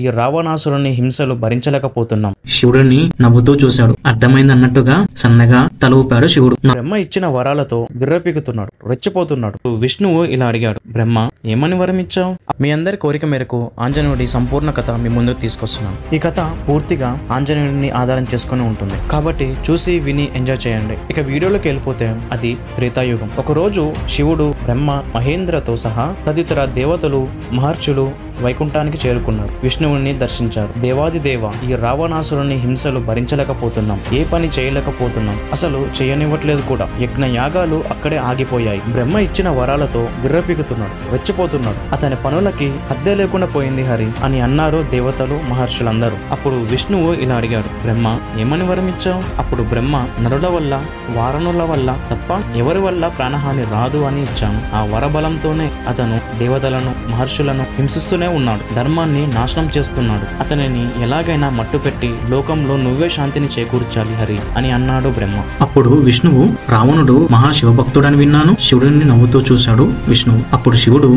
ఈ రావణాసురుని హింసలు భరించలేకపోతున్నాం. శివుడిని నవ్వుతూ చూశాడు. అర్థమైందన్నట్టుగా సన్నగా తల ఊపాడు శివుడు. బ్రహ్మ ఇచ్చిన వరాలతో విర్రపీకుతున్నాడు, రెచ్చిపోతున్నాడు. విష్ణువు ఇలా అడిగాడు, బ్రహ్మ ఏమని వరం ఇచ్చావు? మీ అందరి కోరిక మేరకు ఆంజనేయుడి సంపూర్ణ కథ మీ ముందుకు తీసుకొస్తున్నాను. ఈ కథ పూర్తిగా ఆంజనేయుడిని ఆధారం చేసుకుని ఉంటుంది కాబట్టి చూసి విని ఎంజాయ్ చేయండి. ఇక వీడియోలోకి వెళ్ళిపోతే అది త్రేతాయుగం. ఒకరోజు శివుడు, బ్రహ్మ, మహేంద్రతో సహా తదితర దేవతలు, మహర్షులు వైకుంఠానికి చేరుకున్నారు. విష్ణువుని దర్శించారు. దేవాది దేవ, ఈ రావణాసురుని హింసలు భరించలేకపోతున్నాం, ఏ పని చేయలేకపోతున్నాం, అసలు చేయనివ్వట్లేదు కూడా. యజ్ఞ యాగాలు అక్కడే ఆగిపోయాయి. బ్రహ్మ ఇచ్చిన వరాలతో విర్రపీకుతున్నాడు, రెచ్చిపోతున్నాడు. అతని పనులకి అద్దె లేకుండా పోయింది హరి అని అన్నారు దేవతలు, మహర్షులందరూ. అప్పుడు విష్ణువు ఇలా అడిగాడు, బ్రహ్మ ఏమని వరం ఇచ్చావు? అప్పుడు బ్రహ్మ, నరుల వల్ల, వారణుల వల్ల తప్ప ఎవరి వల్ల ప్రాణహాని రాదు అని ఇచ్చాను. ఆ వరబలంతోనే అతను దేవతలను, మహర్షులను హింసిస్తూనే ఉన్నాడు, ధర్మాన్ని నాశనం చేస్తున్నాడు. అతనిని ఎలాగైనా మట్టుపెట్టి లోకంలో నువ్వే శాంతిని చేకూర్చాలి హరి అని అన్నాడు బ్రహ్మ. అప్పుడు విష్ణువు, రావణుడు మహాశివభక్తుడని విన్నాను. శివుడిని నవ్వుతూ చూశాడు విష్ణువు. అప్పుడు శివుడు,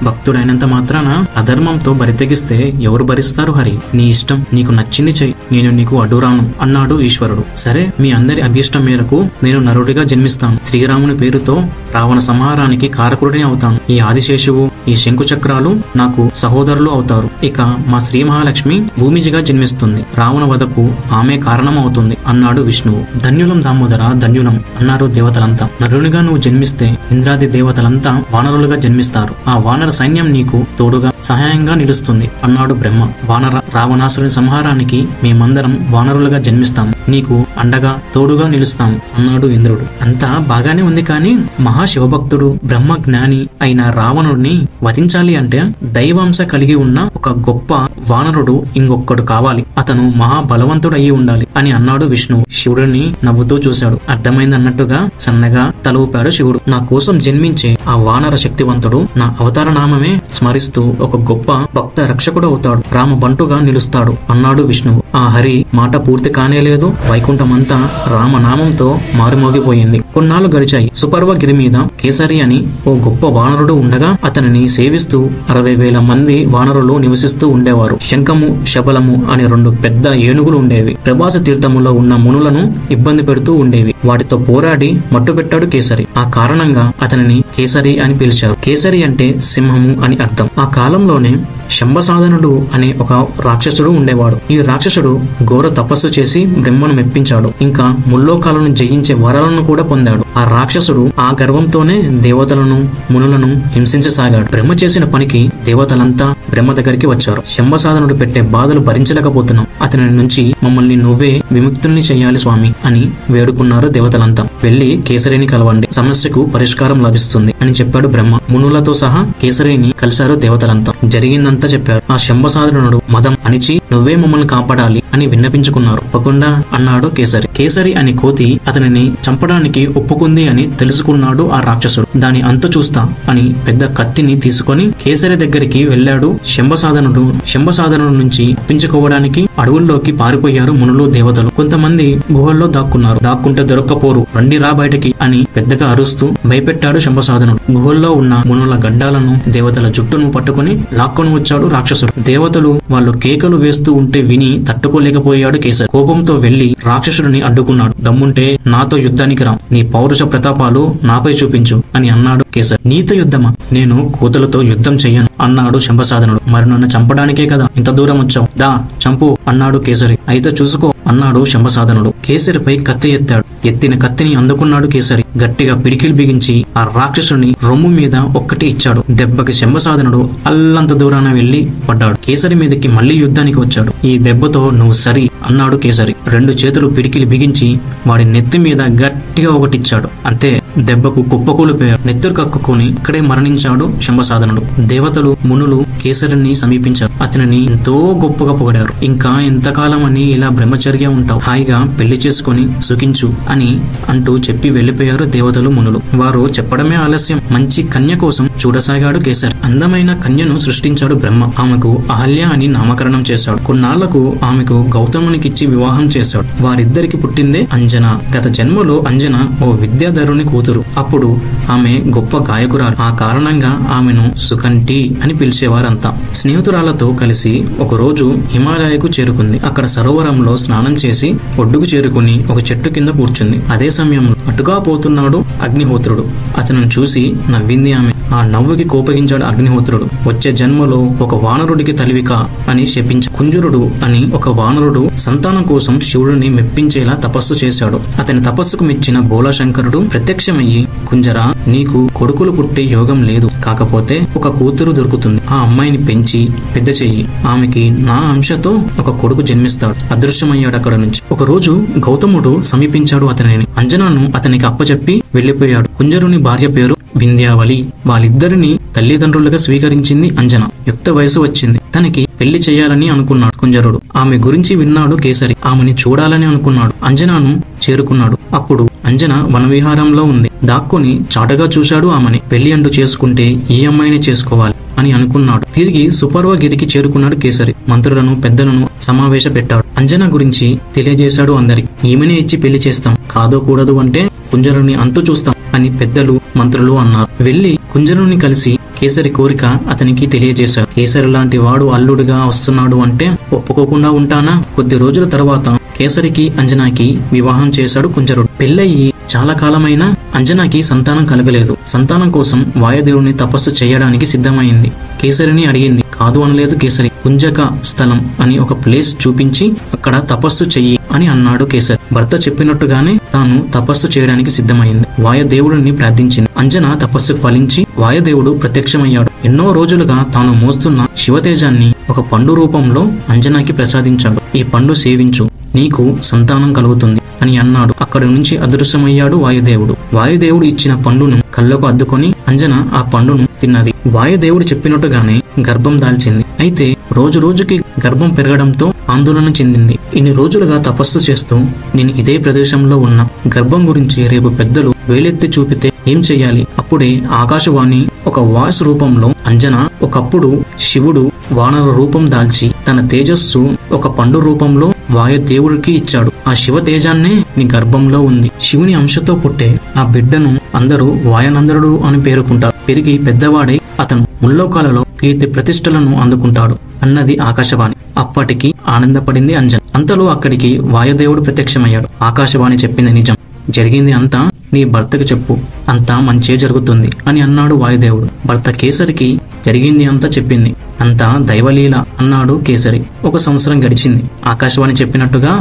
భక్తుడైనంత మాత్రాన అధర్మంతో బరితెగిస్తే ఎవరు భరిస్తారు హరి? నీ ఇష్టం, నీకు నచ్చింది చెయ్యి, నేను నీకు అడ్డురాను అన్నాడు ఈశ్వరుడు. సరే, మీ అందరి అభీష్టం మేరకు నేను నరుడిగా జన్మిస్తాను. శ్రీరాముని పేరుతో రావణ సంహారానికి కారకుడిని అవుతాను. ఈ ఆదిశేషువు, ఈ శంకు చక్రాలు నాకు సహోదరులు అవుతారు. ఇక మా శ్రీ మహాలక్ష్మి భూమిజిగా జన్మిస్తుంది. రావణ వధకు ఆమె కారణం అవుతుంది అన్నాడు విష్ణువు. ధన్యులం దామోదర, ధన్యులం అన్నారు దేవతలంతా. నరునిగా నువ్వు జన్మిస్తే ఇంద్రాది దేవతలంతా వానరులుగా జన్మిస్తారు. ఆ వానర సైన్యం నీకు తోడుగా సహాయంగా నిలుస్తుంది అన్నాడు బ్రహ్మ. వానర రావణాసురుని సంహారానికి మేమందరం వానరులుగా జన్మిస్తాము, నీకు అండగా తోడుగా నిలుస్తాము అన్నాడు ఇంద్రుడు. అంతా బాగానే ఉంది, కానీ మహాశివభక్తుడు, బ్రహ్మ జ్ఞాని అయిన రావణుడిని వధించాలి అంటే దైవాంశ కలిగి ఉన్న ఒక గొప్ప వానరుడు ఇంకొక్కడు కావాలి. అతను మహాబలవంతుడు అయి ఉండాలి అని అన్నాడు విష్ణువు. శివుడిని నవ్వుతూ చూశాడు. అర్థమైందన్నట్టుగా సన్నగా తల ఊపాడు శివుడు. నా కోసం జన్మించే ఆ వానర శక్తివంతుడు నా అవతార నామమే స్మరిస్తూ ఒక గొప్ప భక్త రక్షకుడు అవుతాడు, రామ బంటుగా నిలుస్తాడు అన్నాడు విష్ణువు. ఆ హరి మాట పూర్తి కానేలేదు. వైకుంఠమంతా రామనామంతో మారుమోగిపోయింది. కొన్నాళ్ళు గడిచాయి. సుపర్వగిరి మీద కేసరి అని ఓ గొప్ప వానరుడు ఉండగా అతనిని సేవిస్తూ 60,000 మంది వానరులు నివసిస్తూ ఉండేవారు. శంఖము, శబలము అనే 2 పెద్ద ఏనుగులు ఉండేవి. ప్రభాస తీర్థములో ఉన్న మునులను ఇబ్బంది పెడుతూ ఉండేవి. వాటితో పోరాడి మట్టుపెట్టాడు కేసరి. ఆ కారణంగా అతనిని కేసరి అని పిలిచారు. కేసరి అంటే సింహము అని అర్థం. ఆ కాలంలోనే శంబసాధనుడు అనే ఒక రాక్షసుడు ఉండేవాడు. ఈ రాక్షసుడు ఘోర తపస్సు చేసి బ్రహ్మను మెప్పించాడు. ఇంకా ముల్లోకాలను జయించే వరాలను కూడా పొందాడు. ఆ రాక్షసుడు ఆ గర్వంతోనే దేవతలను, మునులను హింసించసాగాడు. బ్రహ్మ చేసిన పనికి దేవతలంతా బ్రహ్మ దగ్గరికి వచ్చారు. శంబసాధనుడు పెట్టే బాధలు భరించలేకపోతున్నాం, అతని నుంచి మమ్మల్ని నువ్వే విముక్తుల్ని చెయ్యాలి స్వామి అని వేడుకున్నారు దేవతలంతా. వెళ్లి కేసరిని కలవండి, సమస్యకు పరిష్కారం లభిస్తుంది అని చెప్పాడు బ్రహ్మ. మునులతో సహా కేసరిని కలిశారు దేవతలంతా. జరిగిందంతా చెప్పారు. ఆ శంబసాధనుడు మదం అణిచి నువ్వే మమ్మల్ని కాపాడాలి అని విన్నపించుకున్నారు. ఒప్పుకుండా అన్నాడు కేసరి. కేసరి అని కోతి అతనిని చంపడానికి ఒప్పుకుంది అని తెలుసుకున్నాడు ఆ రాక్షసుడు. దాని అంతు చూస్తా అని పెద్ద కత్తిని తీసుకొని కేసరి దగ్గరికి వెళ్లాడు శంబసాధనుడు. శంబసాధనుడు నుంచి తప్పించుకోవడానికి అడవుల్లోకి పారిపోయారు మునులు, దేవతలు. కొంతమంది గుహల్లో దాక్కున్నారు. దాక్కుంటే దొరక్కపోరు, రండి రా బయటకి అని పెద్దగా అరుస్తూ భయపెట్టాడు శంబసాధనుడు. గుహల్లో ఉన్న మునుల గడ్డాలను, దేవతల జుట్టును పట్టుకుని లాక్కొని వచ్చాడు రాక్షసుడు. దేవతలు వాళ్ళు కేకలు వేస్తూ ఉంటే విని తట్టుకోలేకపోయాడు కేసరి. కోపంతో వెళ్లి రాక్షసుడిని అడ్డుకున్నాడు. దమ్ముంటే నాతో యుద్ధానికి రా, నీ పౌరుష ప్రతాపాలు నాపై చూపించు అని అన్నాడు కేసరి. నీతో యుద్ధమా? నేను కోతులతో యుద్ధం చెయ్యను అన్నాడు శంబసాధనుడు. మరి నన్ను చంపడానికే కదా ఇంత దూరం వచ్చావు, దా చంపు అన్నాడు కేసరి. అయితే చూసుకో అన్నాడు శంబసాధనుడు. కేసరిపై కత్తి ఎత్తాడు. ఎత్తిన కత్తిని అందుకున్నాడు కేసరి. గట్టిగా పిడికిలు బిగించి ఆ రాక్షసుని రొమ్ము మీద ఒక్కటి ఇచ్చాడు. దెబ్బకి శంబసాధనుడు అల్లంత దూరాన వెళ్లి పడ్డాడు. కేసరి మీదకి మళ్లీ యుద్ధానికి వచ్చాడు. ఈ దెబ్బతో నువ్వు సరి అన్నాడు కేసరి. 2 చేతులు పిడికిలు బిగించి వాడి నెత్తి మీద గట్టిగా ఒకటిచ్చాడు. అంతే, దెబ్బకు కుప్పకూలిపోయాడు. నెత్తురు కక్కుకొని ఇక్కడే మరణించాడు శంబసాధనుడు. దేవతలు, మునులు కేసరిని సమీపించారు. అతనిని ఎంతో గొప్పగా పొగిడారు. ఇంకా ఎంతకాలం అని ఇలా బ్రహ్మచర్య ఉంటావు, హాయిగా పెళ్లి చేసుకుని సుఖించు అని అంటూ చెప్పి వెళ్లిపోయారు దేవతలు, మునులు. వారు చెప్పడమే ఆలస్యం. మంచి కన్య కోసం చూడసాగాడు కేసరి. అందమైన కన్యను సృష్టించాడు బ్రహ్మ. ఆమెకు అహల్య అని నామకరణం చేశాడు. కొన్నాళ్లకు ఆమెకు గౌతమునికిచ్చి వివాహం చేశాడు. వారిద్దరికి పుట్టిందే అంజన. గత జన్మలో అంజన అంజన ఓ విద్యాధరుని కూతురు. అప్పుడు ఆమె గొప్ప గాయకురాలు. ఆ కారణంగా ఆమెను సుకంఠి అని పిలిచేవారంతా. స్నేహితురాలతో కలిసి ఒకరోజు హిమాలయకు చేరుకుంది. అక్కడ సరోవరంలో స్నానం చేసి ఒడ్డుకు చేరుకుని ఒక చెట్టు కింద కూర్చుంది. అదే సమయంలో అటుగా పోతున్నాడు అగ్నిహోత్రుడు. అతను చూసి నవ్వింది ఆమె. ఆ నవ్వుకి కోపగించాడు అగ్నిహోత్రుడు. వచ్చే జన్మలో ఒక వానరుడికి తల్లివిక అని శపించి కుంజరుడు అని ఒక వానరుడు సంతానం కోసం శివుడిని మెప్పించేలా తపస్సు చేశాడు. అతని తపస్సుకు మెచ్చిన బోళాశంకరుడు ప్రత్యక్షమయ్యి, కుంజరా, నీకు కొడుకులు పుట్టే యోగం లేదు, కాకపోతే ఒక కూతురు దొరుకుతుంది. ఆ అమ్మాయిని పెంచి పెద్ద చెయ్యి, ఆమెకి నా అంశతో ఒక కొడుకు జన్మిస్తాడు. అదృశ్యమయ్యాడు అక్కడ నుంచి. ఒక రోజు గౌతముడు సమీపించాడు అతనిని. అంజనాను అతనికి అప్పచెప్పి వెళ్లిపోయాడు. కుంజరుని భార్య పేరు వింధ్యావళి. వాళ్ళిద్దరిని తల్లిదండ్రులుగా స్వీకరించింది అంజన. యుక్త వయసు వచ్చింది. తనకి పెళ్లి చేయాలని అనుకున్నాడు కుంజరుడు. ఆమె గురించి విన్నాడు కేసరి. ఆమెని చూడాలని అనుకున్నాడు. అంజనాను చేరుకున్నాడు. అప్పుడు అంజన వనవిహారంలో ఉంది. దాక్కుని చాటుగా చూశాడు ఆమెని. పెళ్లి అంటూ చేసుకుంటే ఈ అమ్మాయిని చేసుకోవాలి అని అనుకున్నాడు. తిరిగి సుపర్వగిరికి చేరుకున్నాడు కేసరి. మంత్రులను పెద్దలను సమావేశ పెట్టాడు. అంజన గురించి తెలియజేశాడు అందరికి. ఈమెనే ఇచ్చి పెళ్లి చేస్తాం, కాదో కూడదు అంటే కుంజరుని అంతు చూస్తాం అని పెద్దలు మంత్రులు అన్నారు. వెళ్లి కుంజరుని కలిసి కేసరి కోరిక అతనికి తెలియజేశాడు. కేసరి లాంటి వాడు అల్లుడిగా వస్తున్నాడు అంటే ఒప్పుకోకుండా ఉంటానా? కొద్ది రోజుల తర్వాత కేసరికి అంజనాకి వివాహం చేశాడు కుంజరుడు. పెళ్ళయ్యి చాలా కాలమైనా అంజనాకి సంతానం కలగలేదు. సంతానం కోసం వాయుదేవుని తపస్సు చేయడానికి సిద్ధమైంది. కేసరిని అడిగింది. కాదు అనలేదు కేసరి. కుంజక స్థలం అని ఒక ప్లేస్ చూపించి అక్కడ తపస్సు చెయ్యి అని అన్నాడు కేసరి. భర్త చెప్పినట్టుగానే తాను తపస్సు చేయడానికి సిద్ధమైంది. వాయుదేవుడిని ప్రార్థించింది. అంజన తపస్సు ఫలించి వాయుదేవుడు ప్రత్యక్షమయ్యాడు. ఎన్నో రోజులుగా తాను మోస్తున్న శివతేజాన్ని ఒక పండు రూపంలో అంజనాకి ప్రసాదించాడు. ఈ పండు సేవించు, నీకు సంతానం కలుగుతుంది అని అన్నాడు. అక్కడి నుంచి అదృశ్యమయ్యాడు వాయుదేవుడు. వాయుదేవుడు ఇచ్చిన పండును కళ్ళకు అద్దుకొని అంజన ఆ పండును తిన్నది. వాయుదేవుడు చెప్పినట్టుగానే గర్భం దాల్చింది. అయితే రోజు రోజుకి గర్భం పెరగడంతో ఆందోళన చెందింది. ఇన్ని రోజులుగా తపస్సు చేస్తూ నేను ఇదే ప్రదేశంలో ఉన్న గర్భం గురించి రేపు పెద్దలు వేలెత్తి చూపితే ఏం చెయ్యాలి? అప్పుడే ఆకాశవాణి ఒక వాయిస్ రూపంలో అంజన ఒకప్పుడు శివుడు వానర రూపం దాల్చి తన తేజస్సు ఒక పండు రూపంలో వాయుదేవుడికి ఇచ్చాడు. ఆ శివ తేజాన్నే నీ గర్భంలో ఉంది. శివుని అంశతో పుట్టే ఆ బిడ్డను అందరూ వాయునందరుడు అని పేర్కొంటారు. పెరిగి పెద్దవాడై అతను ముల్లోకాలలో కీర్తి ప్రతిష్టలను అందుకుంటాడు అన్నది ఆకాశవాణి. అప్పటికి ఆనందపడింది అంజన. అంతలో అక్కడికి వాయుదేవుడు ప్రత్యక్షమయ్యాడు. ఆకాశవాణి చెప్పింది నిజం. జరిగింది అంతా నీ భర్తకి చెప్పు, అంతా మంచే జరుగుతుంది అని అన్నాడు వాయుదేవుడు. భర్త కేసరికి జరిగింది అంతా చెప్పింది. అంతా దైవలీల అన్నాడు కేసరి. 1 సంవత్సరం గడిచింది. ఆకాశవాణి చెప్పినట్టుగా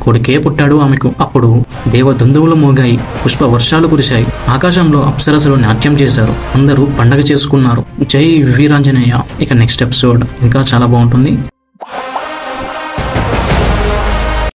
కొడుకే పుట్టాడు ఆమెకు. అప్పుడు దేవదుందువులు మోగాయి, పుష్ప వర్షాలు కురిశాయి. ఆకాశంలో అప్సరసలు నాట్యం చేశారు. అందరూ పండగ చేసుకున్నారు. జై వీరాంజనేయ. ఇక నెక్స్ట్ ఎపిసోడ్ ఇంకా చాలా బాగుంటుంది.